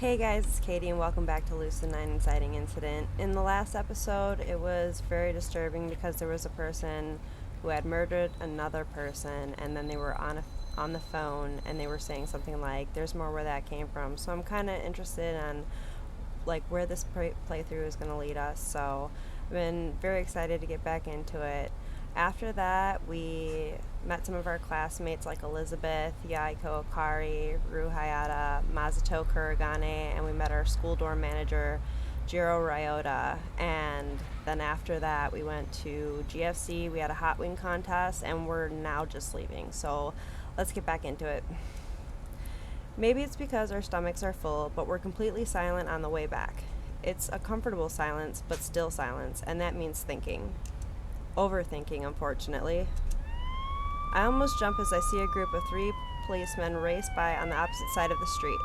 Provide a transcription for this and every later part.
Hey guys, it's Katie and welcome back to Lucid Inciting Incident. In the last episode, it was very disturbing because there was a person who had murdered another person, and then they were on the phone and they were saying something like, "There's more where that came from." So I'm kind of interested on where this playthrough is going to lead us. So I've been very excited to get back into it. After that, we met some of our classmates like Elizabeth, Yaiko Akari, Ru Hayata, Masato Kuragane, and we met our school dorm manager, Jiro Ryota. And then after that, we went to GFC, we had a hot wing contest, and we're now just leaving. So let's get back into it. Maybe it's because our stomachs are full, but we're completely silent on the way back. It's a comfortable silence, but still silence, and that means thinking. Overthinking, unfortunately. I almost jump as I see a group of 3 policemen race by on the opposite side of the street.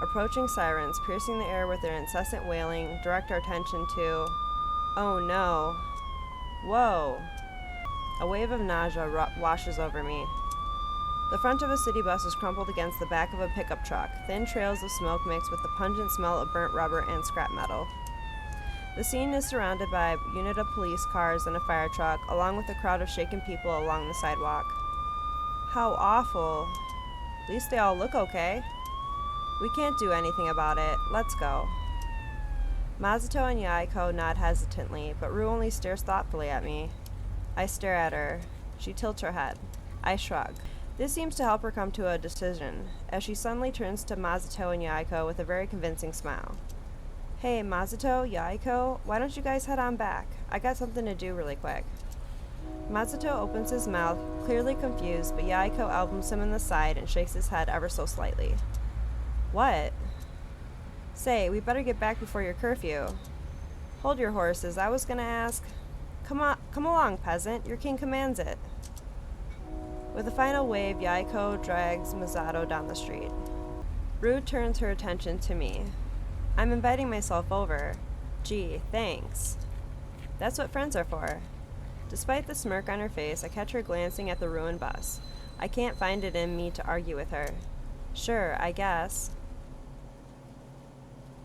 Approaching sirens, piercing the air with their incessant wailing, direct our attention to... Oh no. Whoa. A wave of nausea washes over me. The front of a city bus is crumpled against the back of a pickup truck. Thin trails of smoke mix with the pungent smell of burnt rubber and scrap metal. The scene is surrounded by a unit of police cars and a fire truck, along with a crowd of shaken people along the sidewalk. How awful. At least they all look okay. We can't do anything about it. Let's go. Masato and Yaiko nod hesitantly, but Ru only stares thoughtfully at me. I stare at her. She tilts her head. I shrug. This seems to help her come to a decision, as she suddenly turns to Masato and Yaiko with a very convincing smile. Hey, Masato, Yaiko, why don't you guys head on back? I got something to do really quick. Masato opens his mouth, clearly confused, but Yaiko elbows him in the side and shakes his head ever so slightly. What? Say, we better get back before your curfew. Hold your horses, I was gonna ask. Come along, peasant, your king commands it. With a final wave, Yaiko drags Masato down the street. Ru turns her attention to me. I'm inviting myself over. Gee, thanks. That's what friends are for. Despite the smirk on her face, I catch her glancing at the ruined bus. I can't find it in me to argue with her. Sure, I guess.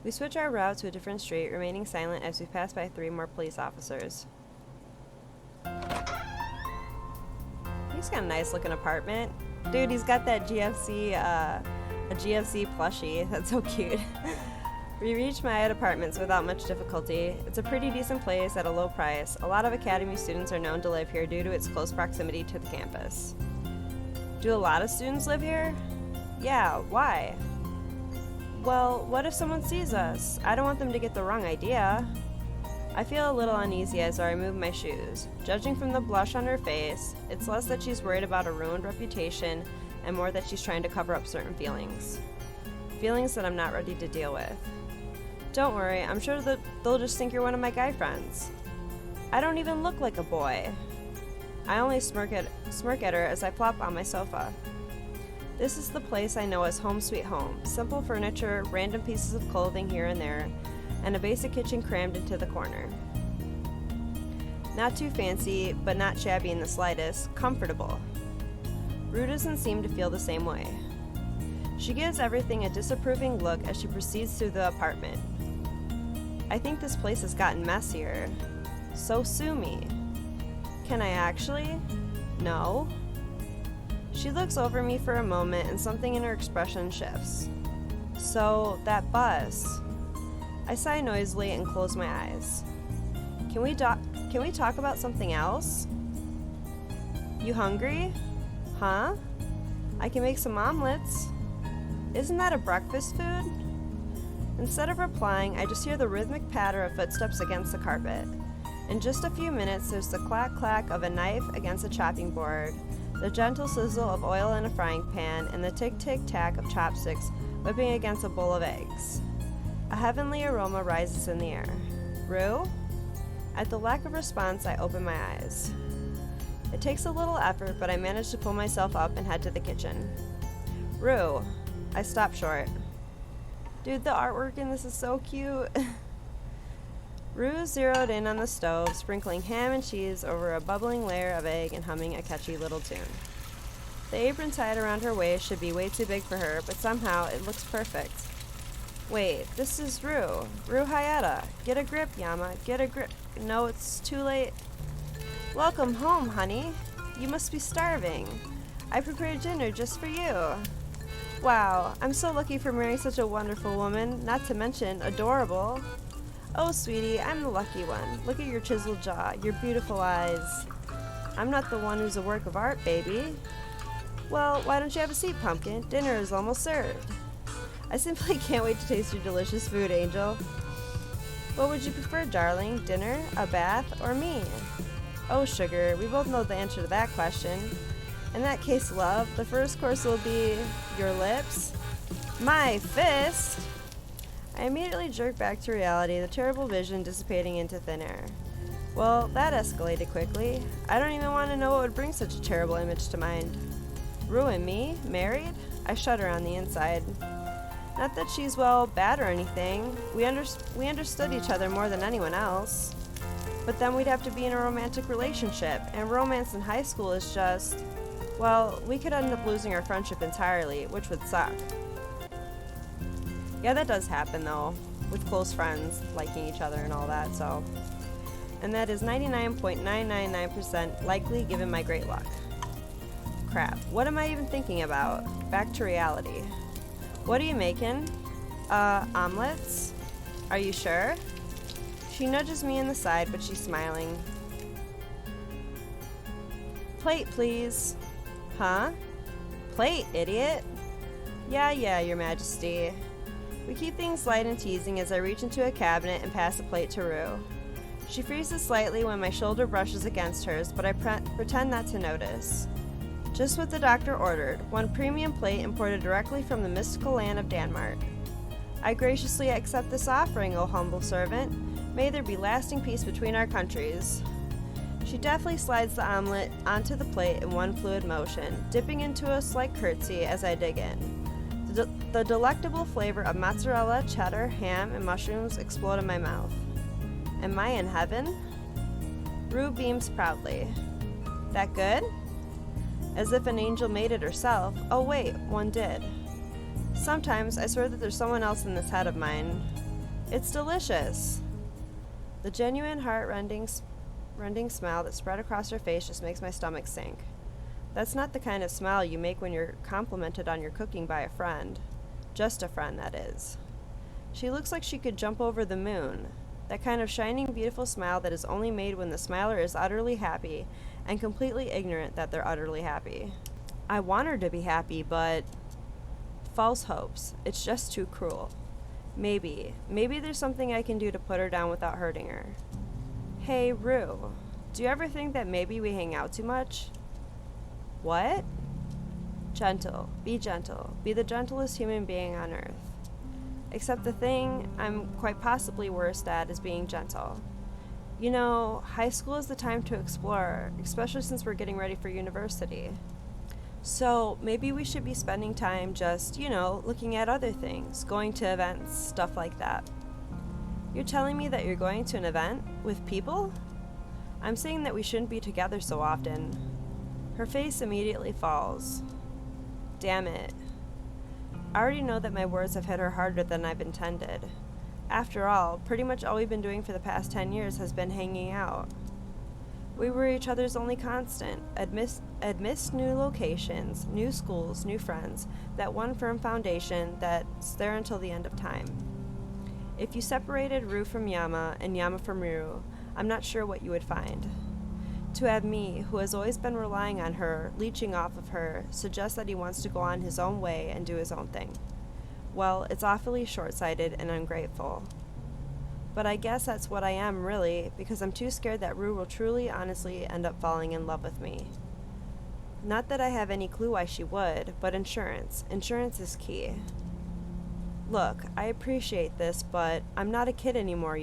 We switch our route to a different street, remaining silent as we pass by 3 more police officers. He's got a nice looking apartment. Dude, he's got that GFC, a GFC plushie. That's so cute. We reached Myatt Apartments without much difficulty. It's a pretty decent place at a low price. A lot of Academy students are known to live here due to its close proximity to the campus. Do a lot of students live here? Yeah, why? Well, what if someone sees us? I don't want them to get the wrong idea. I feel a little uneasy as I remove my shoes. Judging from the blush on her face, it's less that she's worried about a ruined reputation and more that she's trying to cover up certain feelings. Feelings that I'm not ready to deal with. Don't worry, I'm sure that they'll just think you're one of my guy friends. I don't even look like a boy. I only smirk at her as I plop on my sofa. This is the place I know as home sweet home. Simple furniture, random pieces of clothing here and there, and a basic kitchen crammed into the corner. Not too fancy, but not shabby in the slightest. Comfortable. Ru doesn't seem to feel the same way. She gives everything a disapproving look as she proceeds through the apartment. I think this place has gotten messier. So sue me. Can I actually? No. She looks over me for a moment and something in her expression shifts. So, that bus. I sigh noisily and close my eyes. Can we talk about something else? You hungry? Huh? I can make some omelets. Isn't that a breakfast food? Instead of replying, I just hear the rhythmic patter of footsteps against the carpet. In just a few minutes, there's the clack-clack of a knife against a chopping board, the gentle sizzle of oil in a frying pan, and the tick-tick-tack of chopsticks whipping against a bowl of eggs. A heavenly aroma rises in the air. Ru? At the lack of response, I open my eyes. It takes a little effort, but I manage to pull myself up and head to the kitchen. Ru. I stop short. Dude, the artwork in this is so cute. Ru zeroed in on the stove, sprinkling ham and cheese over a bubbling layer of egg and humming a catchy little tune. The apron tied around her waist should be way too big for her, but somehow it looks perfect. Wait, this is Rue. Rue Hayata. Get a grip, Yama. Get a grip. No, it's too late. Welcome home, honey. You must be starving. I prepared dinner just for you. Wow, I'm so lucky for marrying such a wonderful woman, not to mention adorable. Oh, sweetie, I'm the lucky one. Look at your chiseled jaw, your beautiful eyes. I'm not the one who's a work of art, baby. Well, why don't you have a seat, Pumpkin? Dinner is almost served. I simply can't wait to taste your delicious food, Angel. What would you prefer, darling? Dinner, a bath, or me? Oh, sugar, we both know the answer to that question. In that case, love, the first course will be your lips. My fist! I immediately jerked back to reality, the terrible vision dissipating into thin air. Well, that escalated quickly. I don't even want to know what would bring such a terrible image to mind. Rue and me? Married? I shudder on the inside. Not that she's, well, bad or anything. We understood each other more than anyone else. But then we'd have to be in a romantic relationship, and romance in high school is just, well, we could end up losing our friendship entirely, which would suck. Yeah, that does happen, though, with close friends liking each other and all that, so. And that is 99.999% likely given my great luck. Crap, what am I even thinking about? Back to reality. What are you making? Omelets? Are you sure? She nudges me in the side, but she's smiling. Plate, please. Huh? Plate, idiot. Yeah, Your Majesty. We keep things light and teasing as I reach into a cabinet and pass a plate to Rue. She freezes slightly when my shoulder brushes against hers, but I pretend not to notice. Just what the doctor ordered, one premium plate imported directly from the mystical land of Denmark. I graciously accept this offering, O humble servant. May there be lasting peace between our countries. She deftly slides the omelet onto the plate in one fluid motion, dipping into a slight curtsy as I dig in. The delectable flavor of mozzarella, cheddar, ham, and mushrooms explode in my mouth. Am I in heaven? Rue beams proudly. That good? As if an angel made it herself. Oh wait, one did. Sometimes I swear that there's someone else in this head of mine. It's delicious. The genuine heart-rending smile that spread across her face just makes my stomach sink. That's not the kind of smile you make when you're complimented on your cooking by a friend. Just a friend, that is. She looks like she could jump over the moon. That kind of shining, beautiful smile that is only made when the smiler is utterly happy and completely ignorant that they're utterly happy. I want her to be happy, but false hopes. It's just too cruel. Maybe there's something I can do to put her down without hurting her. Hey, Rue, do you ever think that maybe we hang out too much? What? Gentle. Be the gentlest human being on earth. Except the thing I'm quite possibly worst at is being gentle. You know, high school is the time to explore, especially since we're getting ready for university. So maybe we should be spending time just, looking at other things, going to events, stuff like that. You're telling me that you're going to an event with people? I'm saying that we shouldn't be together so often. Her face immediately falls. Damn it. I already know that my words have hit her harder than I've intended. After all, pretty much all we've been doing for the past 10 years has been hanging out. We were each other's only constant, amidst new locations, new schools, new friends, that one firm foundation that's there until the end of time. If you separated Rue from Yama and Yama from Rue, I'm not sure what you would find. To have me, who has always been relying on her, leeching off of her, suggest that he wants to go on his own way and do his own thing. Well, it's awfully short-sighted and ungrateful. But I guess that's what I am, really, because I'm too scared that Rue will truly, honestly end up falling in love with me. Not that I have any clue why she would, but insurance. Insurance is key. Look, I appreciate this, but I'm not a kid anymore,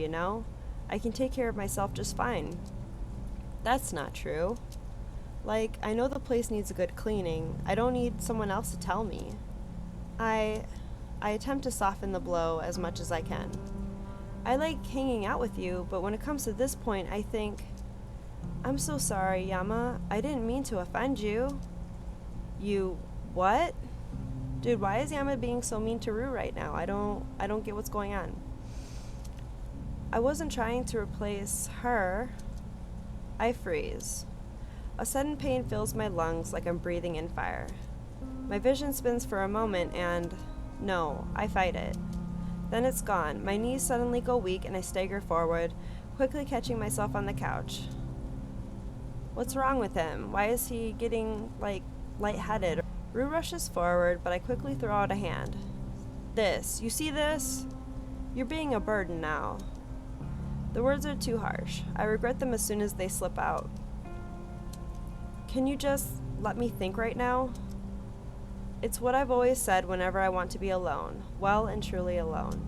I can take care of myself just fine. That's not true. I know the place needs a good cleaning. I don't need someone else to tell me. I attempt to soften the blow as much as I can. I like hanging out with you, but when it comes to this point, I think, I'm so sorry, Yama. I didn't mean to offend you. You what? Dude, why is Yama being so mean to Rue right now? I don't get what's going on. I wasn't trying to replace her. I freeze. A sudden pain fills my lungs like I'm breathing in fire. My vision spins for a moment and, no, I fight it. Then it's gone. My knees suddenly go weak and I stagger forward, quickly catching myself on the couch. What's wrong with him? Why is he getting, lightheaded? Rue rushes forward, but I quickly throw out a hand. This. You see this? You're being a burden now. The words are too harsh. I regret them as soon as they slip out. Can you just let me think right now? It's what I've always said whenever I want to be alone, well and truly alone.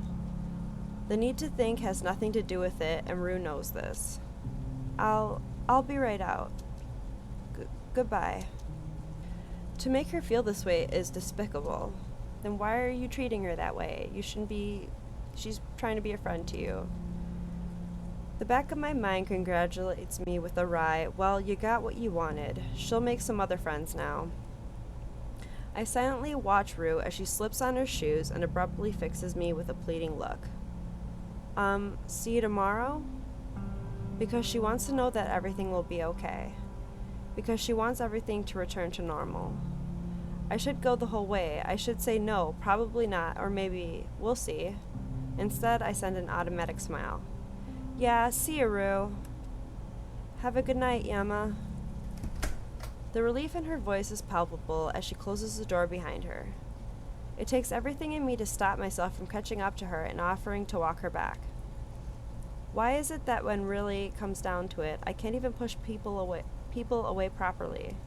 The need to think has nothing to do with it, and Rue knows this. I'll be right out. Goodbye. To make her feel this way is despicable. Then why are you treating her that way? You shouldn't be. She's trying to be a friend to you. The back of my mind congratulates me with a wry, well, you got what you wanted. She'll make some other friends now. I silently watch Rue as she slips on her shoes and abruptly fixes me with a pleading look. See you tomorrow? Because she wants to know that everything will be okay. Because she wants everything to return to normal. I should go the whole way. I should say no, probably not, or maybe we'll see. Instead, I send an automatic smile. Yeah, see you, Rue. Have a good night, Yama. The relief in her voice is palpable as she closes the door behind her. It takes everything in me to stop myself from catching up to her and offering to walk her back. Why is it that when really comes down to it, I can't even push people away properly?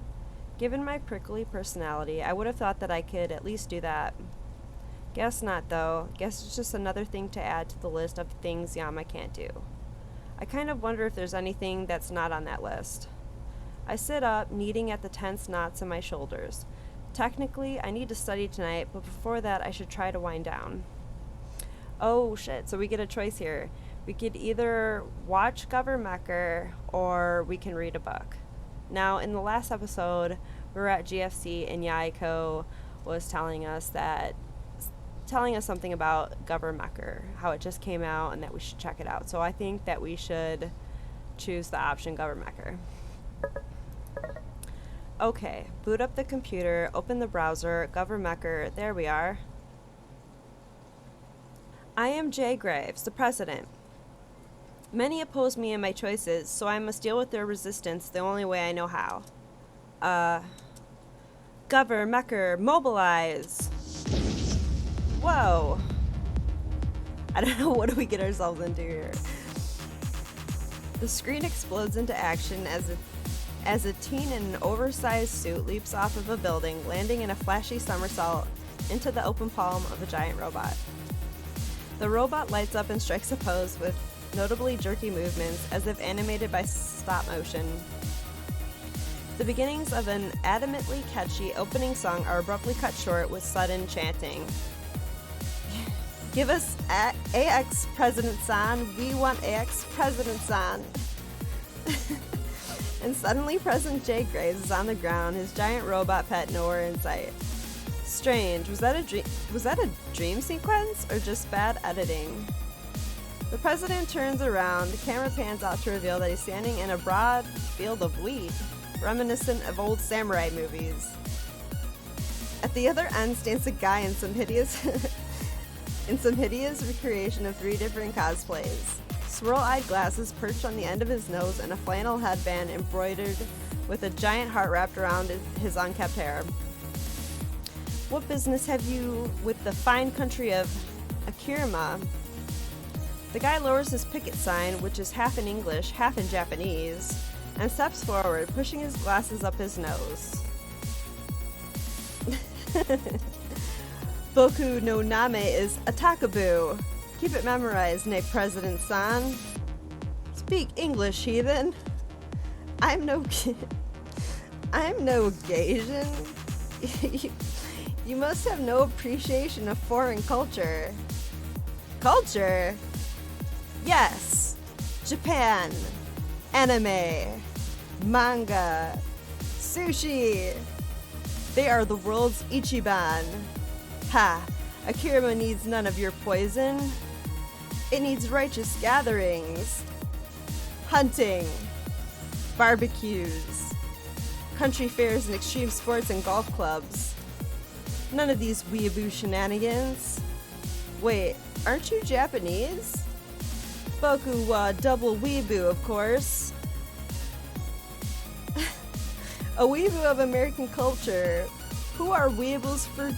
Given my prickly personality, I would have thought that I could at least do that. Guess not, though. Guess it's just another thing to add to the list of things Yama can't do. I kind of wonder if there's anything that's not on that list. I sit up, kneading at the tense knots in my shoulders. Technically, I need to study tonight, but before that, I should try to wind down. Oh, shit, so we get a choice here. We could either watch Governmecker, or we can read a book. Now, in the last episode, we were at GFC, and Yaiko was telling us something about Governmecker, how it just came out and that we should check it out. So I think that we should choose the option Governmecker. Okay, boot up the computer, open the browser, Governmecker, there we are. I am Jay Graves, the president. Many oppose me and my choices, so I must deal with their resistance the only way I know how. Governmecker, mobilize! Whoa. I don't know, what do we get ourselves into here? The screen explodes into action as a teen in an oversized suit leaps off of a building, landing in a flashy somersault into the open palm of a giant robot. The robot lights up and strikes a pose with notably jerky movements as if animated by stop motion. The beginnings of an adamantly catchy opening song are abruptly cut short with sudden chanting. Give us AX President-san. We want AX President-san. And suddenly President Jay Graves is on the ground, his giant robot pet nowhere in sight. Strange. Was that a dream sequence or just bad editing? The president turns around, the camera pans out to reveal that he's standing in a broad field of wheat, reminiscent of old samurai movies. At the other end stands a guy in some hideous recreation of 3 different cosplays. Swirl-eyed glasses perched on the end of his nose and a flannel headband embroidered with a giant heart wrapped around his unkempt hair. What business have you with the fine country of Akirima? The guy lowers his picket sign, which is half in English, half in Japanese, and steps forward, pushing his glasses up his nose. Boku no Name is Atakabu. Keep it memorized, Nick President-san. Speak English, heathen. I'm no Gasian. You must have no appreciation of foreign culture. Culture? Yes. Japan. Anime. Manga. Sushi. They are the world's Ichiban. Ha! Akira needs none of your poison. It needs righteous gatherings. Hunting. Barbecues. Country fairs and extreme sports and golf clubs. None of these weeaboo shenanigans. Wait, aren't you Japanese? Boku wa double weeaboo, of course. A weeaboo of American culture. Who are weeaboos for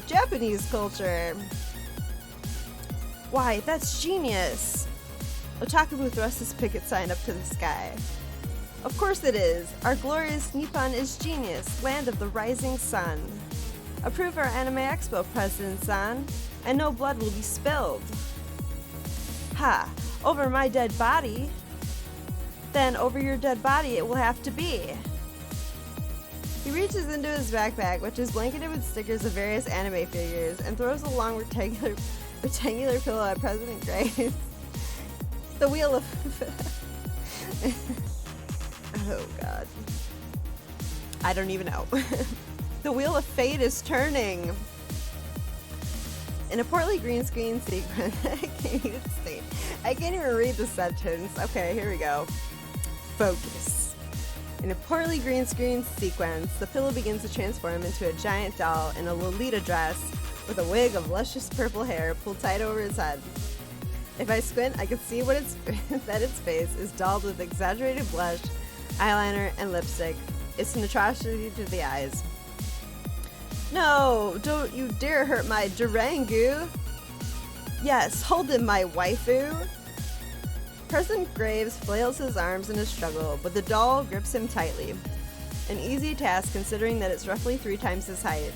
Japanese culture? Why, that's genius! Otaku thrusts his picket sign up to the sky. Of course it is. Our glorious Nippon is genius, land of the rising sun. Approve our Anime Expo, President-san, and no blood will be spilled. Ha! Over my dead body? Then over your dead body it will have to be. He reaches into his backpack, which is blanketed with stickers of various anime figures, and throws a long rectangular pillow at President Graves. The wheel of... oh god. I don't even know. The wheel of fate is turning. In a poorly green screen sequence... I can't even read the sentence. Okay, here we go. Focus. In a poorly green screen sequence, the pillow begins to transform into a giant doll in a Lolita dress with a wig of luscious purple hair pulled tight over its head. If I squint, I can see that its face is daubed with exaggerated blush, eyeliner, and lipstick. It's an atrocity to the eyes. No, don't you dare hurt my Durangu! Yes, hold him, my waifu! President Graves flails his arms in a struggle, but the doll grips him tightly. An easy task considering that it's roughly 3 times his height.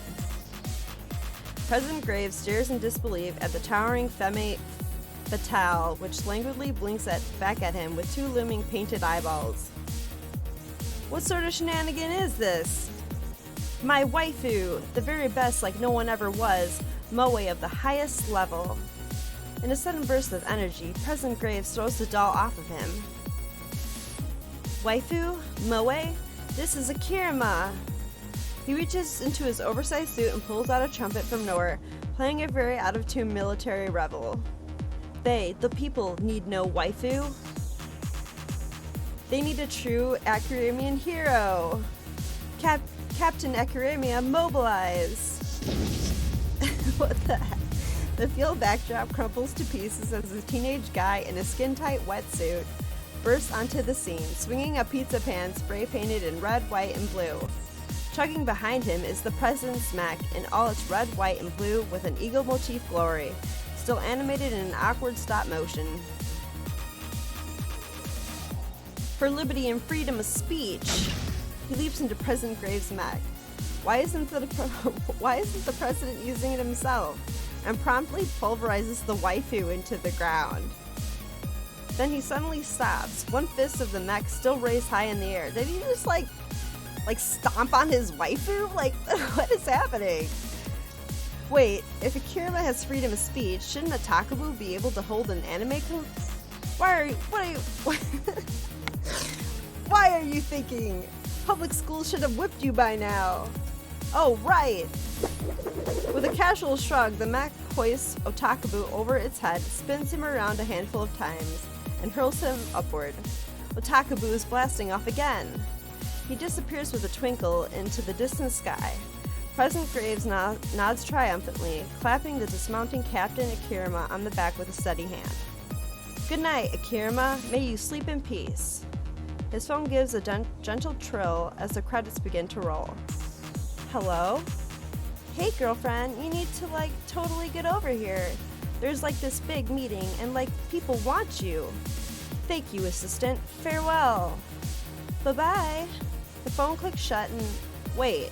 President Graves stares in disbelief at the towering femme fatale, which languidly blinks back at him with 2 looming painted eyeballs. What sort of shenanigan is this? My waifu, the very best like no one ever was, moe of the highest level. In a sudden burst of energy, President Graves throws the doll off of him. Waifu? Moe? This is Akira. He reaches into his oversized suit and pulls out a trumpet from nowhere, playing a very out-of-tune military revel. They, the people, need no waifu. They need a true Akirimian hero. Captain Akirimia, mobilize! What the heck? The field backdrop crumples to pieces as a teenage guy in a skin-tight wetsuit bursts onto the scene, swinging a pizza pan spray-painted in red, white, and blue. Chugging behind him is the President's mech in all its red, white, and blue with an eagle motif glory, still animated in an awkward stop motion. For liberty and freedom of speech! He leaps into President Graves' mech. Why isn't the President using it himself? And promptly pulverizes the waifu into the ground. Then he suddenly stops, one fist of the mech still raised high in the air. Did he just like stomp on his waifu? Like, what is happening? Wait, if Akira has freedom of speech, shouldn't a Takabu be able to hold an anime code? Why are you thinking? Public school should have whipped you by now. Oh, right! With a casual shrug, the mech hoists Otakabu over its head, spins him around a handful of times, and hurls him upward. Otakabu is blasting off again. He disappears with a twinkle into the distant sky. President Graves nods triumphantly, clapping the dismounting Captain Akira on the back with a steady hand. Good night, Akira. May you sleep in peace. His phone gives a gentle trill as the credits begin to roll. Hello? Hey girlfriend, you need to totally get over here. There's this big meeting and people want you. Thank you, assistant. Farewell. Bye-bye. The phone clicks shut and... Wait,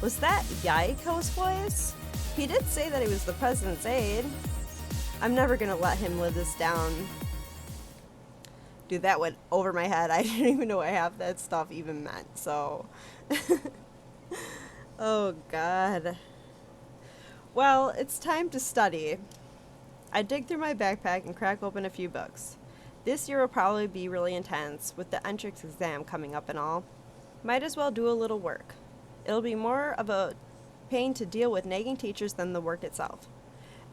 was that Yaiko's voice? He did say that he was the president's aide. I'm never gonna let him live this down. Dude, that went over my head. I didn't even know what half that stuff even meant, so... Oh, God. Well, it's time to study. I dig through my backpack and crack open a few books. This year will probably be really intense, with the entrance exam coming up and all. Might as well do a little work. It'll be more of a pain to deal with nagging teachers than the work itself.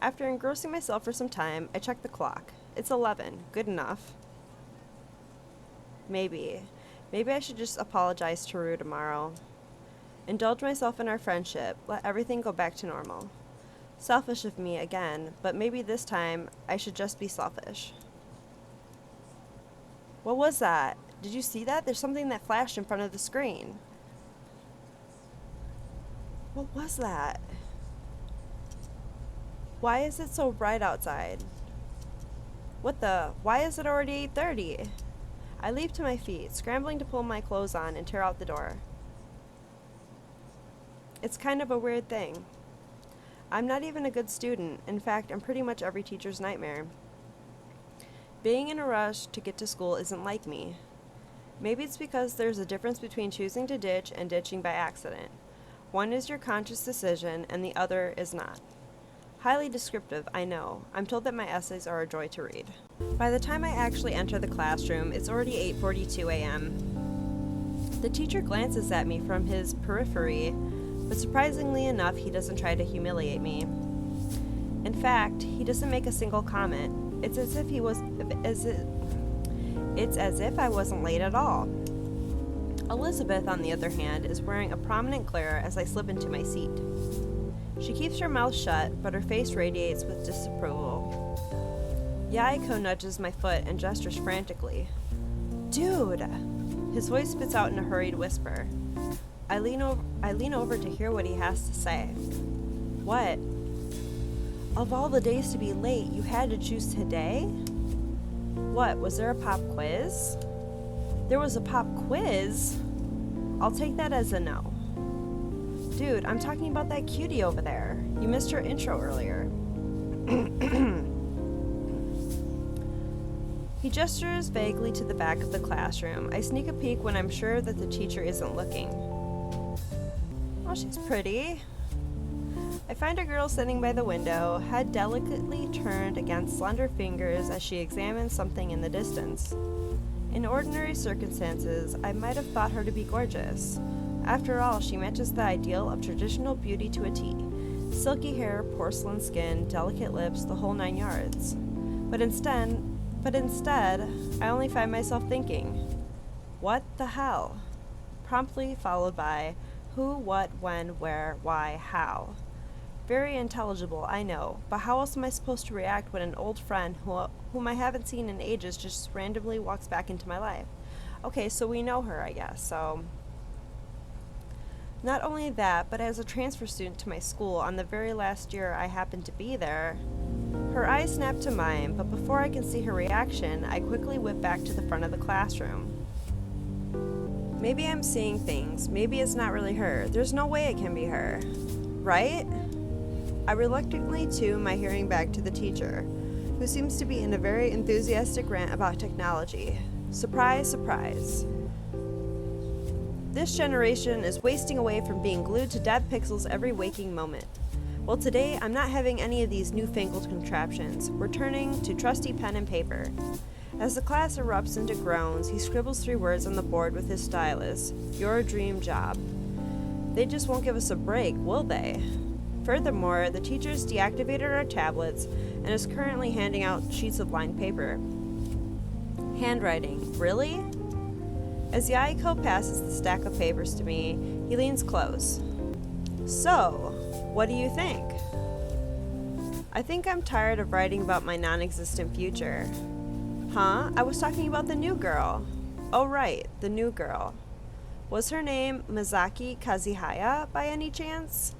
After engrossing myself for some time, I checked the clock. It's 11. Good enough. Maybe I should just apologize to Rue tomorrow. Indulge myself in our friendship. Let everything go back to normal. Selfish of me again, but maybe this time I should just be selfish. What was that? Did you see that? There's something that flashed in front of the screen. What was that? Why is it so bright outside? Why is it already 8:30? I leap to my feet, scrambling to pull my clothes on and tear out the door. It's kind of a weird thing. I'm not even a good student. In fact, I'm pretty much every teacher's nightmare. Being in a rush to get to school isn't like me. Maybe it's because there's a difference between choosing to ditch and ditching by accident. One is your conscious decision, and the other is not. Highly descriptive, I know. I'm told that my essays are a joy to read. By the time I actually enter the classroom, it's already 8:42 a.m. The teacher glances at me from his periphery, but surprisingly enough, he doesn't try to humiliate me. In fact, he doesn't make a single comment. It's as if I wasn't late at all. Elizabeth, on the other hand, is wearing a prominent glare as I slip into my seat. She keeps her mouth shut, but her face radiates with disapproval. Yaiko nudges my foot and gestures frantically. Dude! His voice spits out in a hurried whisper. I lean over to hear what he has to say. What? Of all the days to be late, you had to choose today? What, was there a pop quiz? There was a pop quiz? I'll take that as a no. Dude, I'm talking about that cutie over there. You missed her intro earlier. He gestures vaguely to the back of the classroom. I sneak a peek when I'm sure that the teacher isn't looking. Oh, she's pretty. I find a girl sitting by the window, head delicately turned against slender fingers as she examines something in the distance. In ordinary circumstances, I might have thought her to be gorgeous. After all, she matches the ideal of traditional beauty to a T. Silky hair, porcelain skin, delicate lips, the whole 9 yards. But instead, I only find myself thinking, what the hell? Promptly followed by who, what, when, where, why, how. Very intelligible, I know, but how else am I supposed to react when an old friend whom I haven't seen in ages just randomly walks back into my life? Okay, so we know her, I guess, so... Not only that, but as a transfer student to my school on the very last year I happened to be there, her eyes snap to mine, but before I can see her reaction, I quickly whip back to the front of the classroom. Maybe I'm seeing things. Maybe it's not really her. There's no way it can be her. Right? I reluctantly tune my hearing back to the teacher, who seems to be in a very enthusiastic rant about technology. Surprise, surprise. This generation is wasting away from being glued to dead pixels every waking moment. Well, today, I'm not having any of these newfangled contraptions. We're turning to trusty pen and paper. As the class erupts into groans, he scribbles 3 words on the board with his stylus. Your dream job. They just won't give us a break, will they? Furthermore, the teachers deactivated our tablets and is currently handing out sheets of lined paper. Handwriting. Really? As Yaiko passes the stack of papers to me, he leans close. So, what do you think? I think I'm tired of writing about my non-existent future. Huh? I was talking about the new girl. Oh right, the new girl. Was her name Mizaki Kazuhaya by any chance?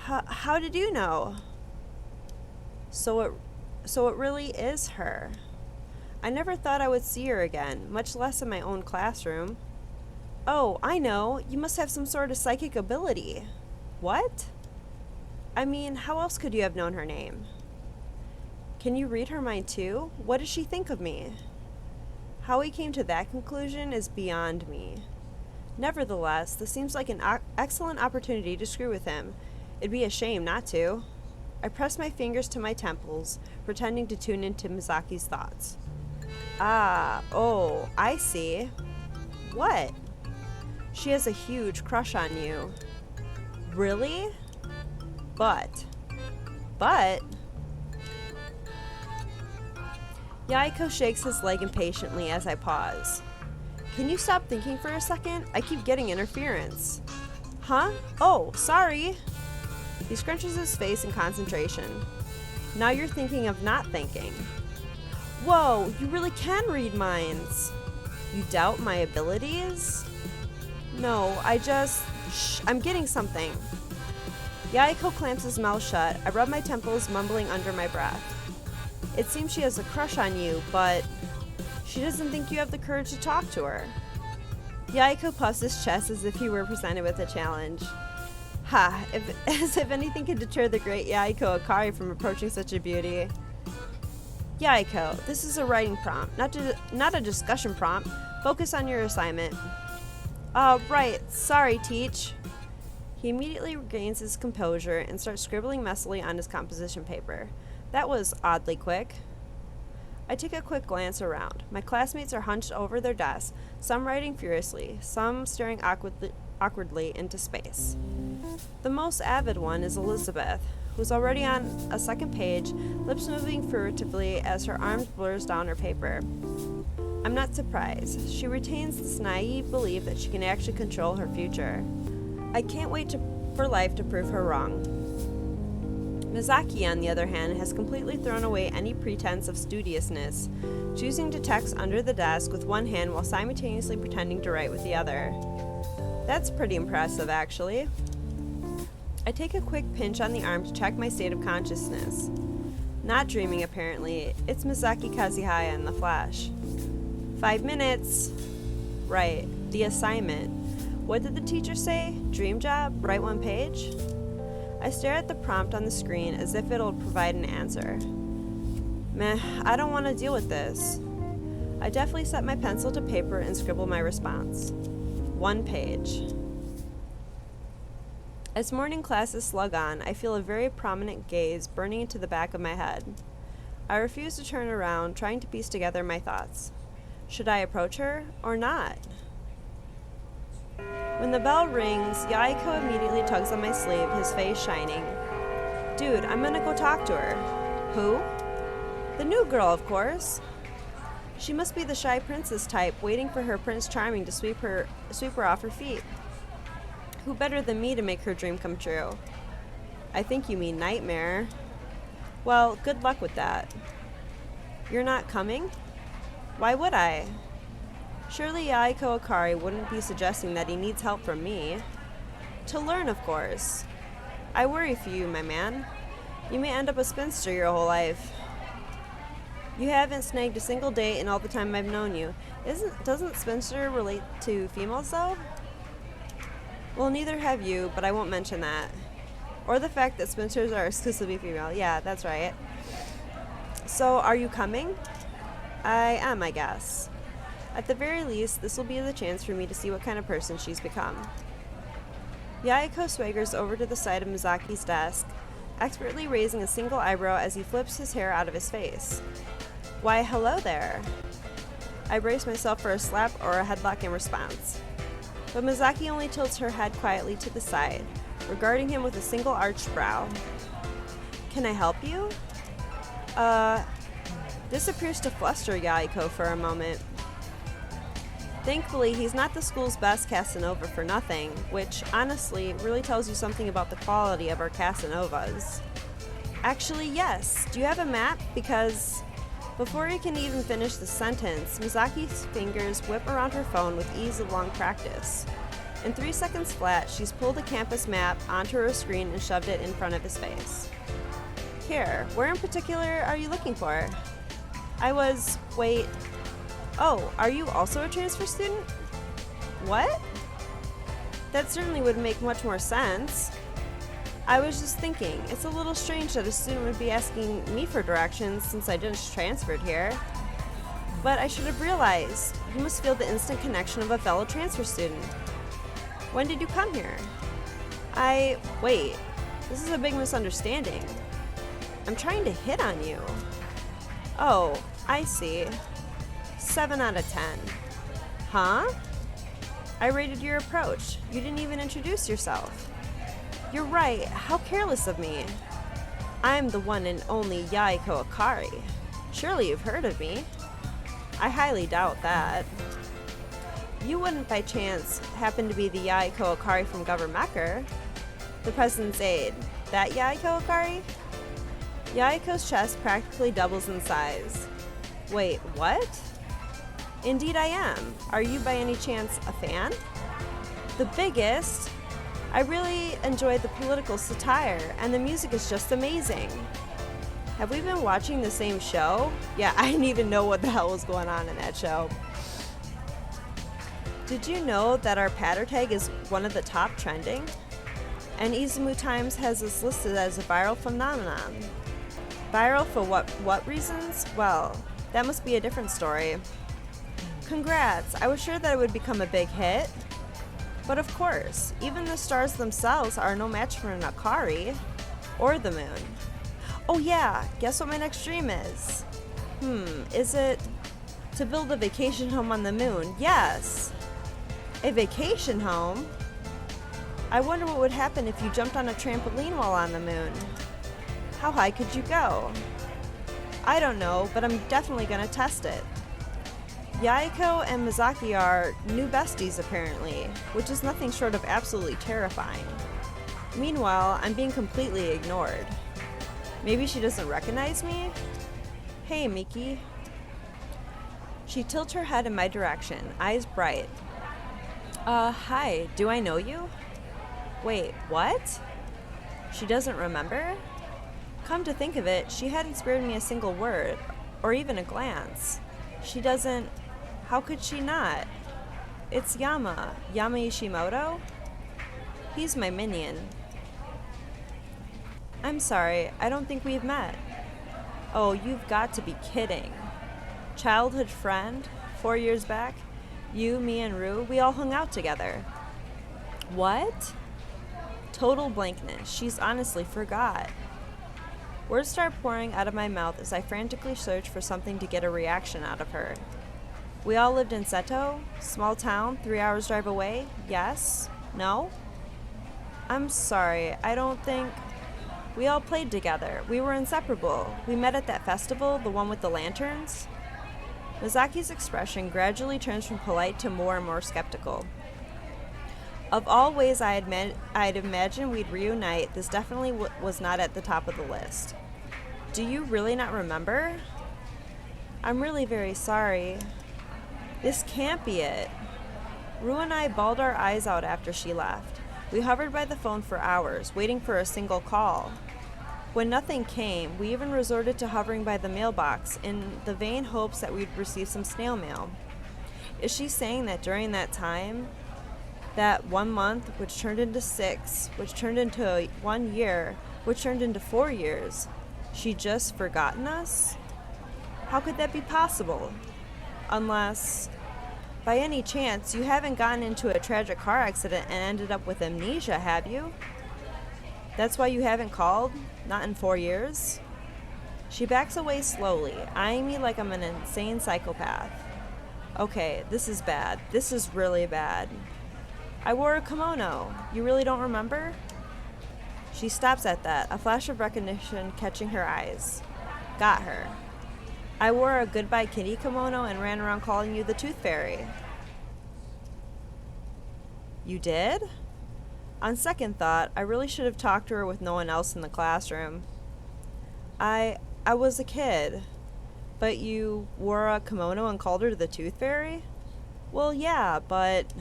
How did you know? So it really is her. I never thought I would see her again, much less in my own classroom. Oh, I know. You must have some sort of psychic ability. What? I mean, how else could you have known her name? Can you read her mind too? What does she think of me? How he came to that conclusion is beyond me. Nevertheless, this seems like an excellent opportunity to screw with him. It'd be a shame not to. I press my fingers to my temples, pretending to tune into Mizaki's thoughts. Oh, I see. What? She has a huge crush on you. Really? But... Yaiko shakes his leg impatiently as I pause. Can you stop thinking for a second? I keep getting interference. Huh? Oh, sorry. He scrunches his face in concentration. Now you're thinking of not thinking. Whoa, you really can read minds. You doubt my abilities? No, Shh, I'm getting something. Yaiko clamps his mouth shut. I rub my temples, mumbling under my breath. It seems she has a crush on you, but she doesn't think you have the courage to talk to her. Yaiko puffs his chest as if he were presented with a challenge. Ha, as if anything could deter the great Yaiko Akari from approaching such a beauty. Yaiko, this is a writing prompt, not a discussion prompt. Focus on your assignment. Right. Sorry, Teach. He immediately regains his composure and starts scribbling messily on his composition paper. That was oddly quick. I take a quick glance around. My classmates are hunched over their desks, some writing furiously, some staring awkwardly into space. The most avid one is Elizabeth, who's already on a second page, lips moving furtively as her arms blurs down her paper. I'm not surprised. She retains this naive belief that she can actually control her future. I can't wait for life to prove her wrong. Mizaki, on the other hand, has completely thrown away any pretense of studiousness, choosing to text under the desk with one hand while simultaneously pretending to write with the other. That's pretty impressive, actually. I take a quick pinch on the arm to check my state of consciousness. Not dreaming, apparently. It's Mizaki Kazuhaya in the flesh. 5 minutes. Right, the assignment. What did the teacher say? Dream job? Write 1 page? I stare at the prompt on the screen as if it'll provide an answer. Meh, I don't want to deal with this. I deftly set my pencil to paper and scribble my response. 1 page. As morning classes slug on, I feel a very prominent gaze burning into the back of my head. I refuse to turn around, trying to piece together my thoughts. Should I approach her or not? When the bell rings, Yaiko immediately tugs on my sleeve, his face shining. Dude, I'm gonna go talk to her. Who? The new girl, of course. She must be the shy princess type, waiting for her Prince Charming to sweep her off her feet. Who better than me to make her dream come true? I think you mean nightmare. Well, good luck with that. You're not coming? Why would I? Surely Yaiko Akari wouldn't be suggesting that he needs help from me. To learn, of course. I worry for you, my man. You may end up a spinster your whole life. You haven't snagged a single date in all the time I've known you. Doesn't spinster relate to females, though? Well, neither have you, but I won't mention that. Or the fact that spinsters are exclusively female. Yeah, that's right. So, are you coming? I am, I guess. At the very least, this will be the chance for me to see what kind of person she's become. Yaiko swaggers over to the side of Mizaki's desk, expertly raising a single eyebrow as he flips his hair out of his face. Why, hello there. I brace myself for a slap or a headlock in response. But Mizaki only tilts her head quietly to the side, regarding him with a single arched brow. Can I help you? This appears to fluster Yaiko for a moment. Thankfully, he's not the school's best Casanova for nothing, which, honestly, really tells you something about the quality of our Casanovas. Actually, yes. Do you have a map? Because before he can even finish the sentence, Mizaki's fingers whip around her phone with ease of long practice. In 3 seconds flat, she's pulled the campus map onto her screen and shoved it in front of his face. Here, where in particular are you looking for? Wait. Oh, are you also a transfer student? What? That certainly would make much more sense. I was just thinking, it's a little strange that a student would be asking me for directions since I just transferred here. But I should have realized. You must feel the instant connection of a fellow transfer student. When did you come here? Wait, this is a big misunderstanding. I'm trying to hit on you. Oh, I see. 7 out of 10. Huh? I rated your approach. You didn't even introduce yourself. You're right, how careless of me. I'm the one and only Yaiko Akari. Surely you've heard of me. I highly doubt that. You wouldn't by chance happen to be the Yaiko Akari from Governmecker? The president's aide. That Yaiko Akari? Yaiko's chest practically doubles in size. Wait, what? Indeed I am. Are you by any chance a fan? The biggest? I really enjoyed the political satire, and the music is just amazing. Have we been watching the same show? Yeah, I didn't even know what the hell was going on in that show. Did you know that our patter tag is one of the top trending? And Izumu Times has us listed as a viral phenomenon. Viral for what reasons? Well, that must be a different story. Congrats, I was sure that it would become a big hit. But of course, even the stars themselves are no match for an Akari. Or the moon. Oh yeah, guess what my next dream is? Is it to build a vacation home on the moon? Yes. A vacation home? I wonder what would happen if you jumped on a trampoline while on the moon. How high could you go? I don't know, but I'm definitely gonna test it. Yaiko and Mizaki are new besties apparently, which is nothing short of absolutely terrifying. Meanwhile, I'm being completely ignored. Maybe she doesn't recognize me? Hey, Miki. She tilts her head in my direction, eyes bright. Hi, do I know you? Wait, what? She doesn't remember? Come to think of it, she hadn't spared me a single word, or even a glance. She doesn't... How could she not? It's Yama Ishimoto? He's my minion. I'm sorry, I don't think we've met. Oh, you've got to be kidding. Childhood friend, 4 years back, you, me, and Rue, we all hung out together. What? Total blankness. She's honestly forgot. Words start pouring out of my mouth as I frantically search for something to get a reaction out of her. We all lived in Seto, small town, 3 hours drive away. Yes? No? I'm sorry, I don't think... We all played together. We were inseparable. We met at that festival, the one with the lanterns. Mizaki's expression gradually turns from polite to more and more skeptical. Of all ways I'd imagine we'd reunite, this definitely was not at the top of the list. Do you really not remember? I'm really very sorry. This can't be it. Rue and I bawled our eyes out after she left. We hovered by the phone for hours, waiting for a single call. When nothing came, we even resorted to hovering by the mailbox in the vain hopes that we'd receive some snail mail. Is she saying that during that time, that 1 month, which turned into 6, which turned into 1 year, which turned into 4 years, she just forgotten us? How could that be possible? Unless, by any chance, you haven't gotten into a tragic car accident and ended up with amnesia, have you? That's why you haven't called? Not in 4 years? She backs away slowly, eyeing me like I'm an insane psychopath. Okay, this is bad. This is really bad. I wore a kimono. You really don't remember? She stops at that, a flash of recognition catching her eyes. Got her. I wore a Goodbye Kitty kimono and ran around calling you the Tooth Fairy. You did? On second thought, I really should have talked to her with no one else in the classroom. I was a kid. But you wore a kimono and called her the Tooth Fairy? Well, yeah, but...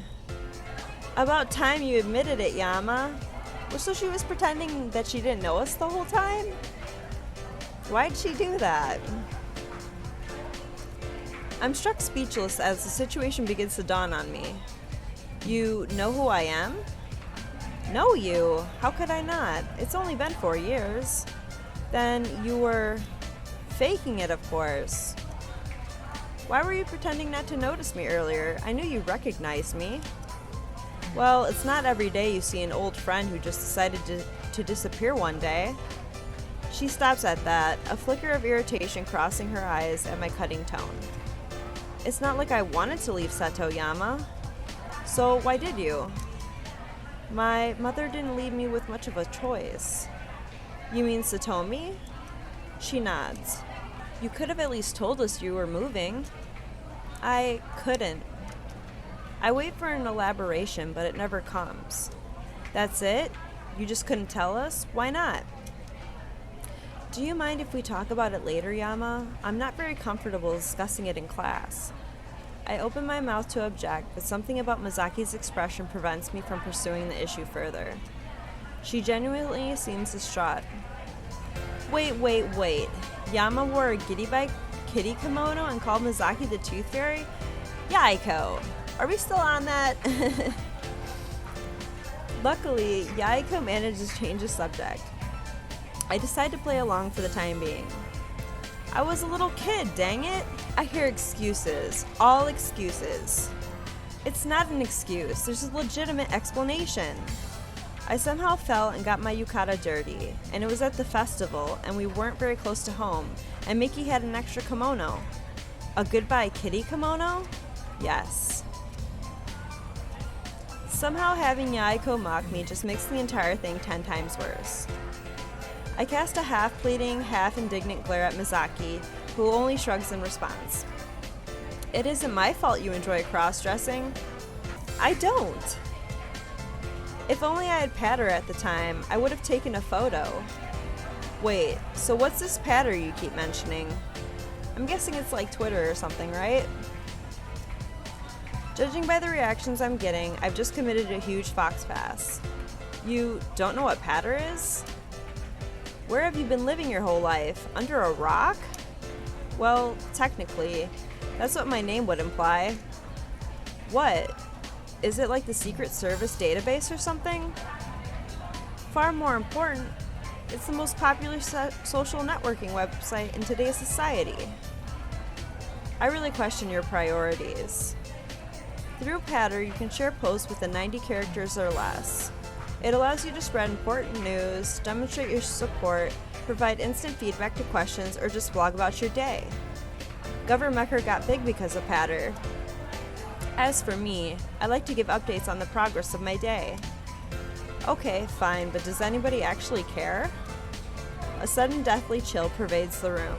About time you admitted it, Yama. So she was pretending that she didn't know us the whole time? Why'd she do that? I'm struck speechless as the situation begins to dawn on me. You know who I am? Know you? How could I not? It's only been 4 years. Then you were faking it, of course. Why were you pretending not to notice me earlier? I knew you recognized me. Well, it's not every day you see an old friend who just decided to disappear one day. She stops at that, a flicker of irritation crossing her eyes at my cutting tone. It's not like I wanted to leave Seto, Yama. So why did you? My mother didn't leave me with much of a choice. You mean Satomi? She nods. You could have at least told us you were moving. I couldn't. I wait for an elaboration, but it never comes. That's it? You just couldn't tell us? Why not? Do you mind if we talk about it later, Yama? I'm not very comfortable discussing it in class. I open my mouth to object, but something about Mizaki's expression prevents me from pursuing the issue further. She genuinely seems distraught. Wait. Yama wore a kitty kimono and called Mizaki the Tooth Fairy? Yaiko! Are we still on that? Luckily, Yaiko managed to change the subject. I decide to play along for the time being. I was a little kid, dang it! I hear excuses. All excuses. It's not an excuse. There's a legitimate explanation. I somehow fell and got my yukata dirty, and it was at the festival, and we weren't very close to home, and Mickey had an extra kimono. A goodbye kitty kimono? Yes. Somehow having Yaiko mock me just makes the entire thing 10 times worse. I cast a half-pleading, half-indignant glare at Mizaki, who only shrugs in response. It isn't my fault you enjoy cross-dressing. I don't. If only I had patter at the time, I would have taken a photo. Wait, so what's this patter you keep mentioning? I'm guessing it's like Twitter or something, right? Judging by the reactions I'm getting, I've just committed a huge fox pass. You don't know what patter is? Where have you been living your whole life? Under a rock? Well, technically, that's what my name would imply. What? Is it like the Secret Service database or something? Far more important, it's the most popular social networking website in today's society. I really question your priorities. Through Patter, you can share posts within 90 characters or less. It allows you to spread important news, demonstrate your support, provide instant feedback to questions, or just blog about your day. Governmecker got big because of Patter. As for me, I like to give updates on the progress of my day. Okay, fine, but does anybody actually care? A sudden deathly chill pervades the room.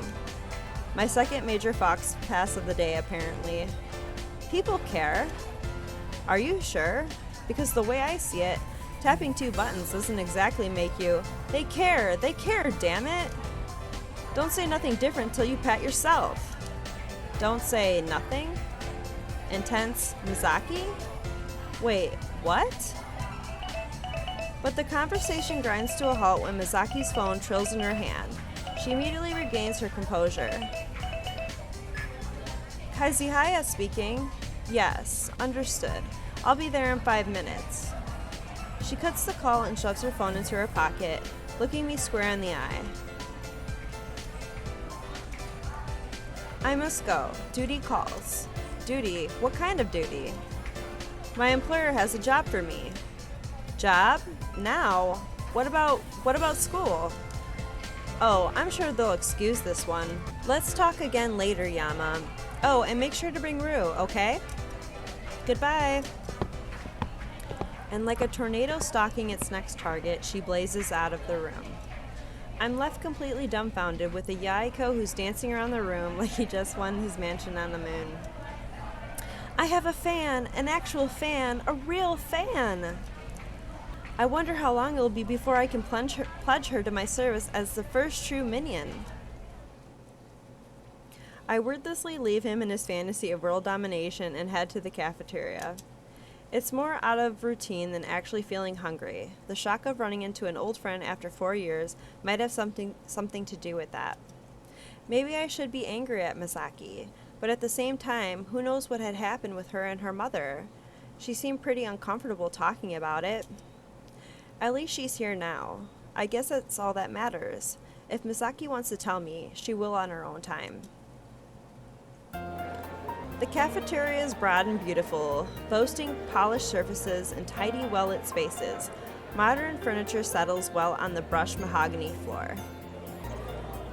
My second major fox pass of the day, apparently. People care. Are you sure? Because the way I see it, tapping 2 buttons doesn't exactly make you, they care, damn it. Don't say nothing different till you pat yourself. Don't say nothing? Intense Mizaki? Wait, what? But the conversation grinds to a halt when Mizaki's phone trills in her hand. She immediately regains her composure. Kaizihaya speaking. Yes, understood. I'll be there in 5 minutes. She cuts the call and shoves her phone into her pocket, looking me square in the eye. I must go. Duty calls. Duty? What kind of duty? My employer has a job for me. Job? Now? What about school? Oh, I'm sure they'll excuse this one. Let's talk again later, Yama. Oh, and make sure to bring Rue, okay? Goodbye. And like a tornado stalking its next target, she blazes out of the room. I'm left completely dumbfounded with a Yaiko who's dancing around the room like he just won his mansion on the moon. I have a fan, an actual fan, a real fan! I wonder how long it'll be before I can pledge her to my service as the first true minion. I wordlessly leave him in his fantasy of world domination and head to the cafeteria. It's more out of routine than actually feeling hungry. The shock of running into an old friend after 4 years might have something to do with that. Maybe I should be angry at Misaki, but at the same time, who knows what had happened with her and her mother? She seemed pretty uncomfortable talking about it. At least she's here now. I guess that's all that matters. If Misaki wants to tell me, she will on her own time. The cafeteria is broad and beautiful, boasting polished surfaces and tidy, well-lit spaces. Modern furniture settles well on the brushed mahogany floor.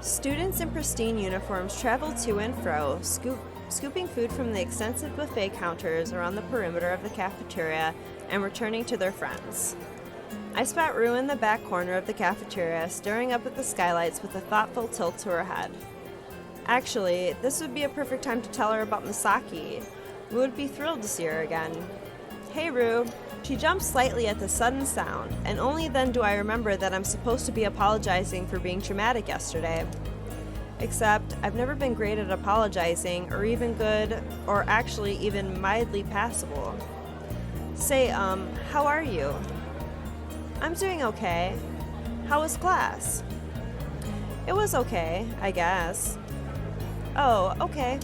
Students in pristine uniforms travel to and fro, scooping food from the extensive buffet counters around the perimeter of the cafeteria and returning to their friends. I spot Rue in the back corner of the cafeteria, staring up at the skylights with a thoughtful tilt to her head. Actually, this would be a perfect time to tell her about Misaki. We would be thrilled to see her again. Hey, Rue. She jumps slightly at the sudden sound, and only then do I remember that I'm supposed to be apologizing for being traumatic yesterday. Except, I've never been great at apologizing, or even good, or actually even mildly passable. Say, how are you? I'm doing okay. How was class? It was okay, I guess. Oh, okay.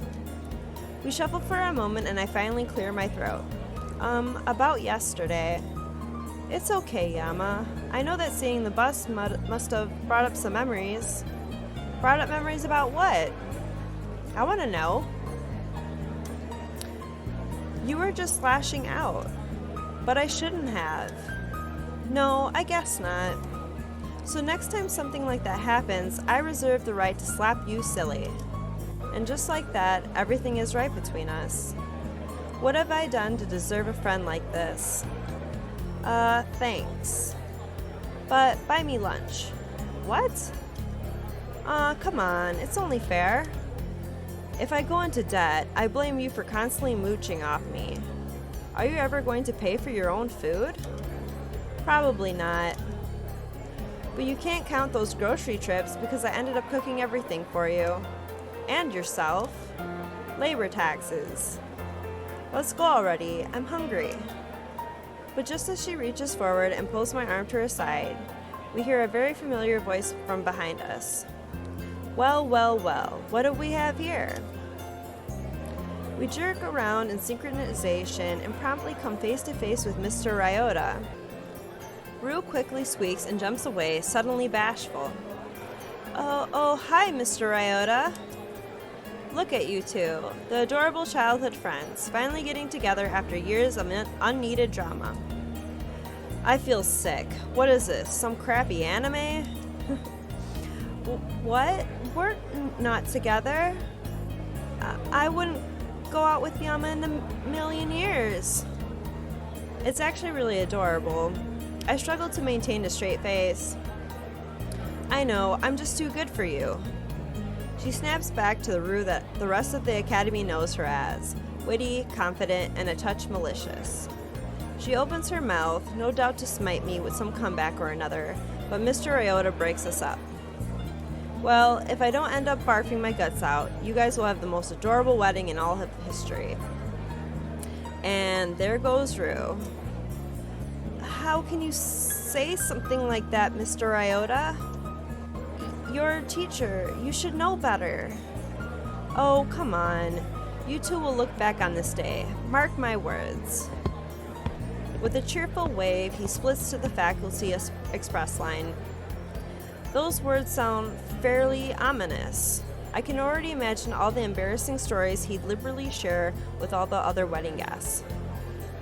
We shuffle for a moment and I finally clear my throat. About yesterday. It's okay, Yama. I know that seeing the bus must have brought up some memories. Brought up memories about what? I want to know. You were just lashing out. But I shouldn't have. No, I guess not. So next time something like that happens, I reserve the right to slap you silly. And just like that, everything is right between us. What have I done to deserve a friend like this? Thanks. But buy me lunch. What? Come on, it's only fair. If I go into debt, I blame you for constantly mooching off me. Are you ever going to pay for your own food? Probably not. But you can't count those grocery trips because I ended up cooking everything for you. And yourself. Labor taxes. Let's go already. I'm hungry. But just as she reaches forward and pulls my arm to her side, we hear a very familiar voice from behind us. Well, well, well, what do we have here? We jerk around in synchronization and promptly come face to face with Mr. Ryota. Rue quickly squeaks and jumps away, suddenly bashful. Oh, hi, Mr. Ryota. Look at you two, the adorable childhood friends, finally getting together after years of unneeded drama. I feel sick. What is this, some crappy anime? What? We're not together. I wouldn't go out with Yama in a million years. It's actually really adorable. I struggle to maintain a straight face. I know, I'm just too good for you. She snaps back to the Rue that the rest of the academy knows her as, witty, confident, and a touch malicious. She opens her mouth, no doubt to smite me with some comeback or another, but Mr. Ryota breaks us up. Well, if I don't end up barfing my guts out, you guys will have the most adorable wedding in all of history. And there goes Rue. How can you say something like that, Mr. Ryota? You're a teacher. You should know better. Oh, come on. You two will look back on this day. Mark my words. With a cheerful wave, he splits to the faculty express line. Those words sound fairly ominous. I can already imagine all the embarrassing stories he'd liberally share with all the other wedding guests.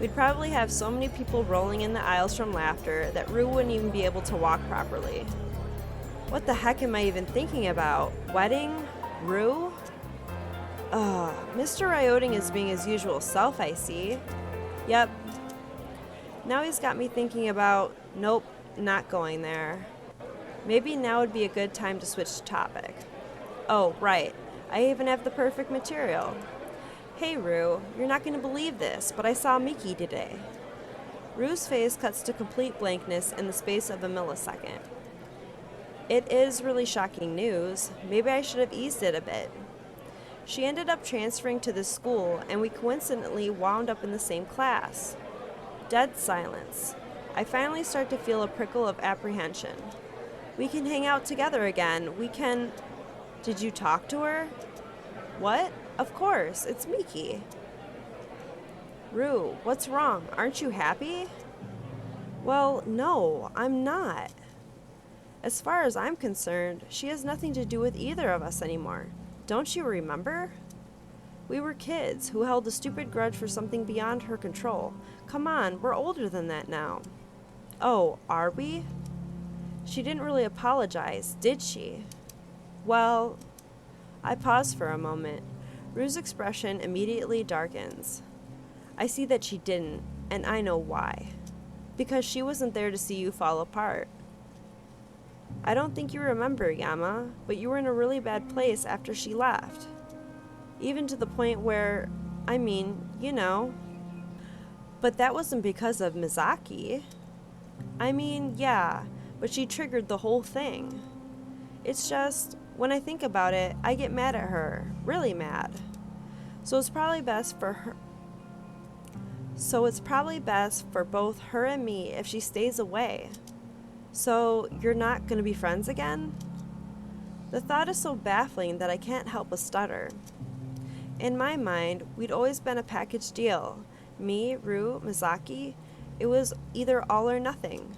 We'd probably have so many people rolling in the aisles from laughter that Rue wouldn't even be able to walk properly. What the heck am I even thinking about? Wedding? Rue? Mr. Ryoting is being his usual self, I see. Yep. Now he's got me thinking about, nope, not going there. Maybe now would be a good time to switch topic. Oh, right. I even have the perfect material. Hey, Rue, you're not going to believe this, but I saw Miki today. Rue's face cuts to complete blankness in the space of a millisecond. It is really shocking news. Maybe I should have eased it a bit. She ended up transferring to this school, and we coincidentally wound up in the same class. Dead silence. I finally start to feel a prickle of apprehension. We can hang out together again. We can... Did you talk to her? What? Of course, it's Miki. Rue, what's wrong? Aren't you happy? Well, no, I'm not. As far as I'm concerned, she has nothing to do with either of us anymore. Don't you remember? We were kids who held a stupid grudge for something beyond her control. Come on, we're older than that now. Oh, are we? She didn't really apologize, did she? Well, I pause for a moment. Rue's expression immediately darkens. I see that she didn't, and I know why. Because she wasn't there to see you fall apart. I don't think you remember, Yama, but you were in a really bad place after she left. Even to the point where, you know. But that wasn't because of Mizaki. Yeah, but she triggered the whole thing. It's just, when I think about it, I get mad at her, really mad. So it's probably best for both her and me if she stays away. So you're not going to be friends again? The thought is so baffling that I can't help but stutter. In my mind, we'd always been a package deal. Me, Rue, Mizaki, it was either all or nothing.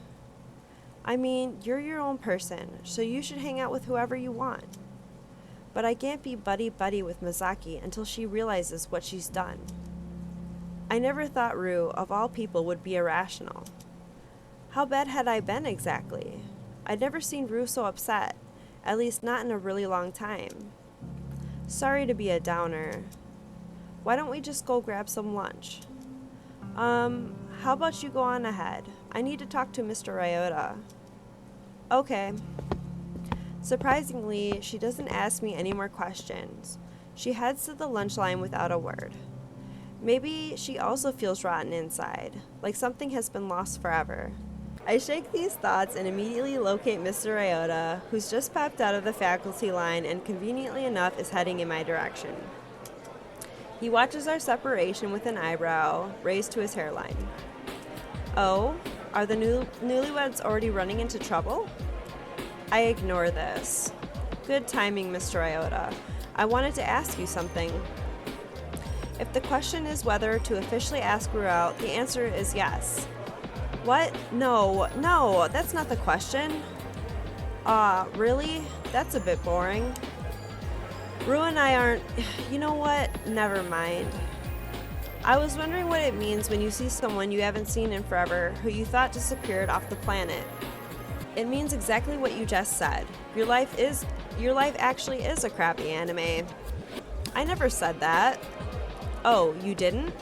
You're your own person, so you should hang out with whoever you want. But I can't be buddy-buddy with Mizaki until she realizes what she's done. I never thought Rue, of all people, would be irrational. How bad had I been exactly? I'd never seen Rue so upset, at least not in a really long time. Sorry to be a downer. Why don't we just go grab some lunch? How about you go on ahead? I need to talk to Mr. Ryota. Okay. Surprisingly, she doesn't ask me any more questions. She heads to the lunch line without a word. Maybe she also feels rotten inside, like something has been lost forever. I shake these thoughts and immediately locate Mr. Ryota, who's just popped out of the faculty line and conveniently enough is heading in my direction. He watches our separation with an eyebrow raised to his hairline. Oh, are the newlyweds already running into trouble? I ignore this. Good timing, Mr. Ryota. I wanted to ask you something. If the question is whether to officially ask Rue out, the answer is yes. What? No, that's not the question. Really? That's a bit boring. Rue and I aren't... You know what? Never mind. I was wondering what it means when you see someone you haven't seen in forever who you thought disappeared off the planet. It means exactly what you just said. Your life actually is a crappy anime. I never said that. Oh, you didn't?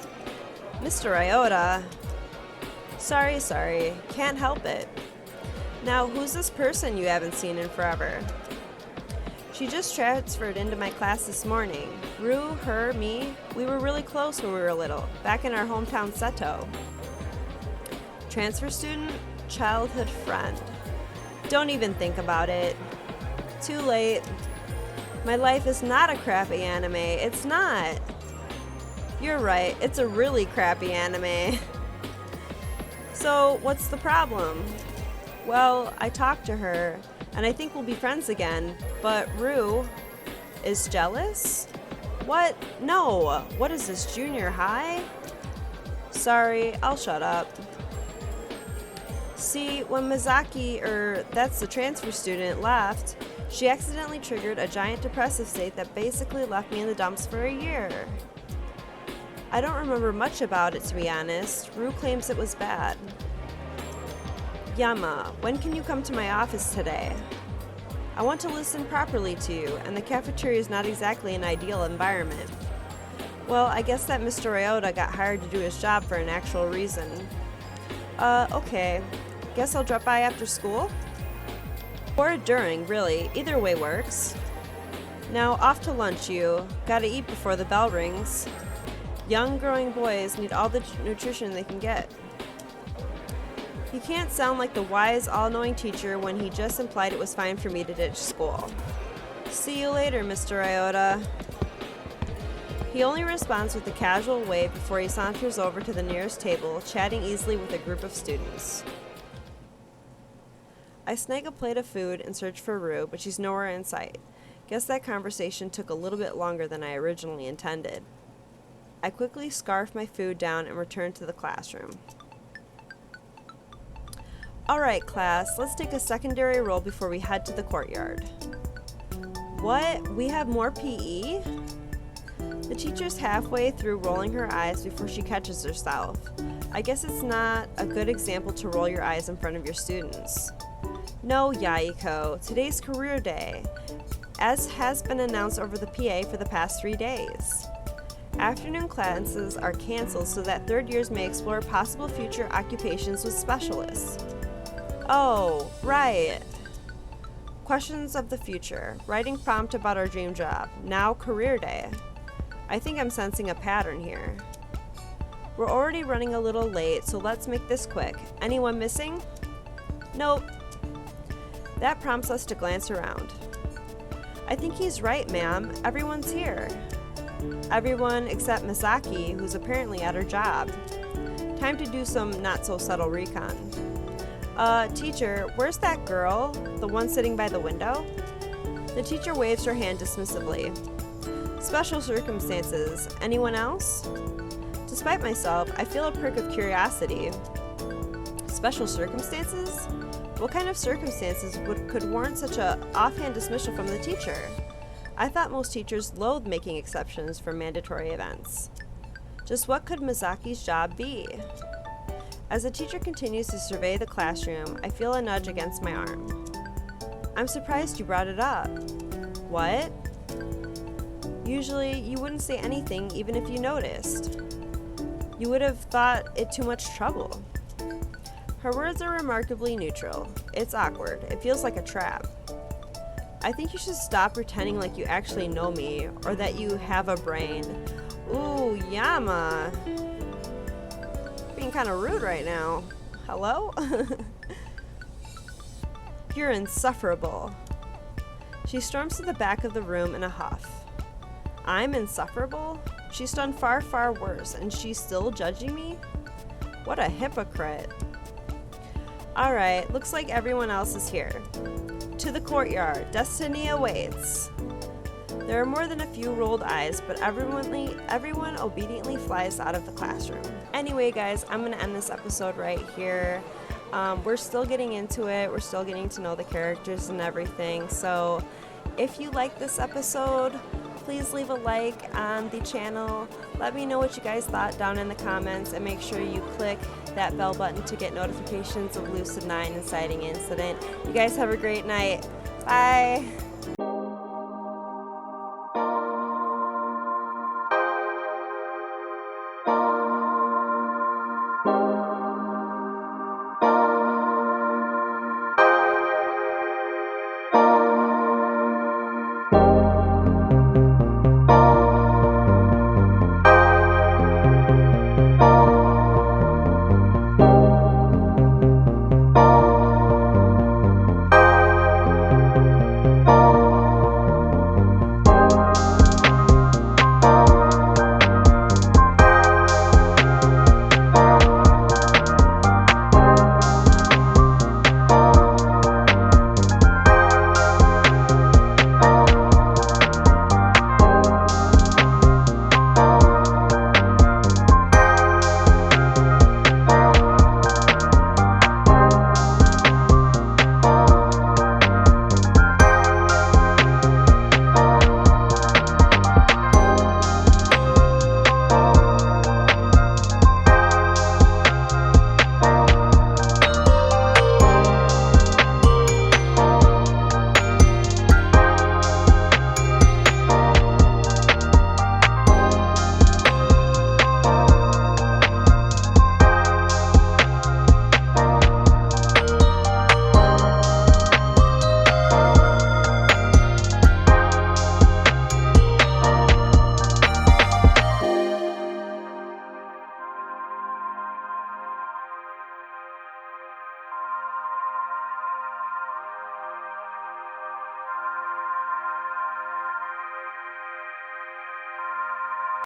Mr. Ryota. Sorry. Can't help it. Now, who's this person you haven't seen in forever? She just transferred into my class this morning. Rue, her, me, we were really close when we were little, back in our hometown Seto. Transfer student, childhood friend. Don't even think about it. Too late. My life is not a crappy anime. It's not. You're right, it's a really crappy anime. So, what's the problem? Well, I talked to her, and I think we'll be friends again, but Rue is jealous? What? No. What is this, junior high? Sorry, I'll shut up. See, when Mizaki, that's the transfer student, left, she accidentally triggered a giant depressive state that basically left me in the dumps for a year. I don't remember much about it, to be honest. Rue claims it was bad. Yama, when can you come to my office today? I want to listen properly to you, and the cafeteria is not exactly an ideal environment. Well, I guess that Mr. Ryota got hired to do his job for an actual reason. Okay. Guess I'll drop by after school? Or during, really. Either way works. Now, off to lunch, you. Gotta eat before the bell rings. Young, growing boys need all the nutrition they can get. He can't sound like the wise, all-knowing teacher when he just implied it was fine for me to ditch school. See you later, Mr. Ryota. He only responds with a casual wave before he saunters over to the nearest table, chatting easily with a group of students. I snag a plate of food and search for Rue, but she's nowhere in sight. Guess that conversation took a little bit longer than I originally intended. I quickly scarf my food down and return to the classroom. Alright, class, let's take a secondary roll before we head to the courtyard. What? We have more PE? The teacher's halfway through rolling her eyes before she catches herself. I guess it's not a good example to roll your eyes in front of your students. No, Yaiko, today's career day. as has been announced over the PA for the past 3 days. Afternoon classes are canceled so that third years may explore possible future occupations with specialists. Oh, right. Questions of the future. Writing prompt about our dream job. Now career day. I think I'm sensing a pattern here. We're already running a little late, so let's make this quick. Anyone missing? Nope. That prompts us to glance around. I think he's right, ma'am. Everyone's here. Everyone except Misaki, who's apparently at her job. Time to do some not-so-subtle recon. Teacher, where's that girl? The one sitting by the window? The teacher waves her hand dismissively. Special circumstances. Anyone else? Despite myself, I feel a prick of curiosity. Special circumstances? What kind of circumstances could warrant such a offhand dismissal from the teacher? I thought most teachers loathed making exceptions for mandatory events. Just what could Misaki's job be? As the teacher continues to survey the classroom, I feel a nudge against my arm. I'm surprised you brought it up. What? Usually, you wouldn't say anything even if you noticed. You would have thought it too much trouble. Her words are remarkably neutral. It's awkward. It feels like a trap. I think you should stop pretending like you actually know me or that you have a brain. Ooh, Yama. Being kind of rude right now. Hello? You're insufferable. She storms to the back of the room in a huff. I'm insufferable? She's done far, far worse, and she's still judging me? What a hypocrite. Alright, looks like everyone else is here. To the courtyard. Destiny awaits. There are more than a few rolled eyes, but everyone obediently flies out of the classroom. Anyway, guys, I'm going to end this episode right here. We're still getting into it. We're still getting to know the characters and everything. So if you like this episode, please leave a like on the channel. Let me know what you guys thought down in the comments, and make sure you click that bell button to get notifications of Lucid 9 Inciting Incident. You guys have a great night. Bye.